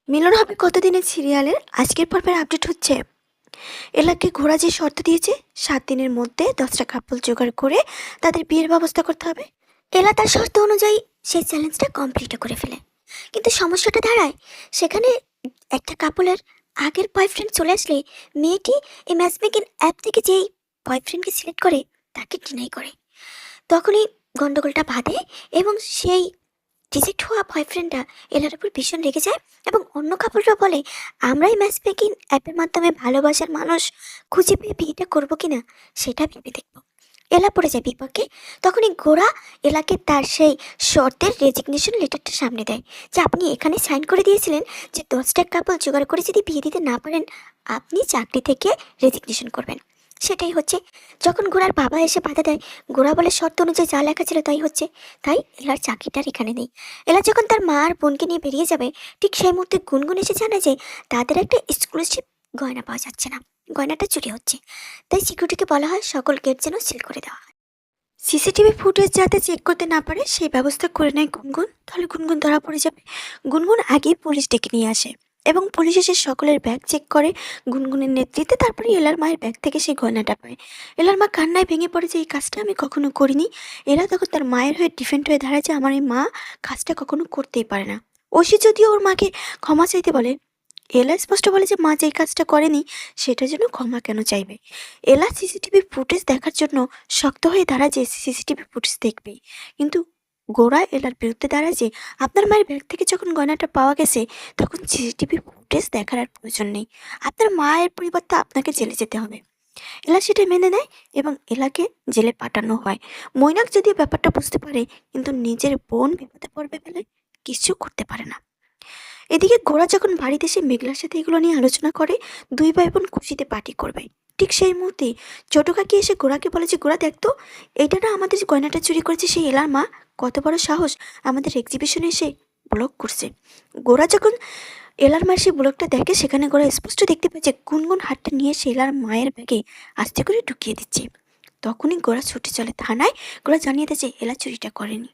মিলন হবে কতদিনের সিরিয়ালের আজকের পর্বের আপডেট হচ্ছে। এলাকে ঘোড়া যে শর্ত দিয়েছে 7 দিনের মধ্যে 10টা কাপল জোগাড় করে তাদের বিয়ের ব্যবস্থা করতে হবে। এলা তার শর্ত অনুযায়ী সেই চ্যালেঞ্জটা কমপ্লিট করে ফেলে, কিন্তু সমস্যাটা দাঁড়ায় সেখানে একটা কাপলের আগের বয়ফ্রেন্ড চলে আসলে মেয়েটি এই ম্যাচমেকিং অ্যাপ থেকে যেই বয়ফ্রেন্ডকে সিলেক্ট করে তাকে ডিনাই করে। তখনই গন্ডগোলটা বাঁধে এবং সেই রিজেক্ট হওয়া বয়ফ্রেন্ডটা এলার উপর ভীষণ রেগে যায় এবং অন্য কাপড়রা বলে আমরা এই ম্যাচ মেকিং অ্যাপের মাধ্যমে ভালোবাসার মানুষ খুঁজে পেয়ে বিয়েটা করবো কিনা সেটা ভেবে দেখবো। এলা পড়ে যায় বিপাকে। তখনই গোরা এলাকে তার সেই শর্তের রেজিগনেশন লেটারটা সামনে দেয় যে আপনি এখানে সাইন করে দিয়েছিলেন যে 10টা কাপল জোগাড় করে যদি বিয়ে দিতে না পারেন আপনি চাকরি থেকে রেজিগনেশন করবেন। সেটাই হচ্ছে। যখন গোরার বাবা এসে বাধা দেয়, গোরা বলে শর্ত অনুযায়ী যা লেখা ছিল তাই হচ্ছে। তাই এলার চাকরিটার এখানে নেই। এলা যখন তার মা আর বোনকে নিয়ে বেরিয়ে যাবে, ঠিক সেই মুহূর্তে গুনগুন এসে জানায় যে তাদের একটা এক্সক্লুসিভ গয়না পাওয়া যাচ্ছে না, গয়নাটা চুরি হচ্ছে। তাই সিকিউরিটিকে বলা হয় সকল গেট যেন সিল করে দেওয়া হয়। সিসিটিভি ফুটেজ যাতে চেক করতে না পারে সেই ব্যবস্থা করে নেয় গুনগুন, তাহলে গুনগুন ধরা পড়ে যাবে। গুনগুন আগেই পুলিশ ডেকে নিয়ে আসে এবং পুলিশ এসে সকলের ব্যাগ চেক করে গুনগুনের নেতৃত্বে। তারপরে এলার মায়ের ব্যাগ থেকে সেই গয়নাটা পায়। এলার মা কান্নায় ভেঙে পড়ে যে এই কাজটা আমি কখনো করিনি। এলা তখন তার মায়ের হয়ে ডিফেন্ড হয়ে দাঁড়ায় যে আমার এই মা কাজটা কখনো করতেই পারে না। ঐশী যদিও ওর মাকে ক্ষমা চাইতে বলে, এলা স্পষ্ট বলে যে মা যেই কাজটা করেনি সেটার জন্য ক্ষমা কেন চাইবে। এলা সিসিটিভি ফুটেজ দেখার জন্য শক্ত হয়ে দাঁড়ায় যে সিসিটিভি ফুটেজ দেখবে, কিন্তু গোরা এলার বিরুদ্ধে দাঁড়ায় যে আপনার মায়ের ব্যাগ থেকে যখন গয়নাটা পাওয়া গেছে তখন সিসিটিভি ফুটেজ দেখার আর প্রয়োজন নেই, আপনার মায়ের পরিবর্তে আপনাকে জেলে যেতে হবে। এলা সেটা মেনে নেয় এবং এলাকে জেলে পাঠানো হয়। মৈনাক যদিও ব্যাপারটা বুঝতে পারে, কিন্তু নিজের বোন বিপদে পড়বে বলে কিছু করতে পারে না। এদিকে গোরা যখন বাড়িতে এসে মেঘলার সাথে এগুলো নিয়ে আলোচনা করে, দুই ভাই বোন খুশিতে পার্টি করবে। ঠিক সেই মুহূর্তে ছোট কাকি এসে গোরাকে বলে যে গোরা দেখতো, এইটা না আমাদের যে গয়নাটা চুরি করেছে সেই এলার মা, কত বড় সাহস আমাদের এক্সিবিশনে এসে ব্লক করছে। গোরা যখন এলার মায়ের সেই ব্লকটা দেখে সেখানে গোরা স্পষ্ট দেখতে পায় যে গুনগুন হাতটা নিয়ে সে এলার মায়ের ব্যাগে আস্তে করে ঢুকিয়ে দিচ্ছে। তখনই গোরা ছুটে চলে থানায়। গোরা জানিয়ে দেয় যে এলা চুরিটা করেনি।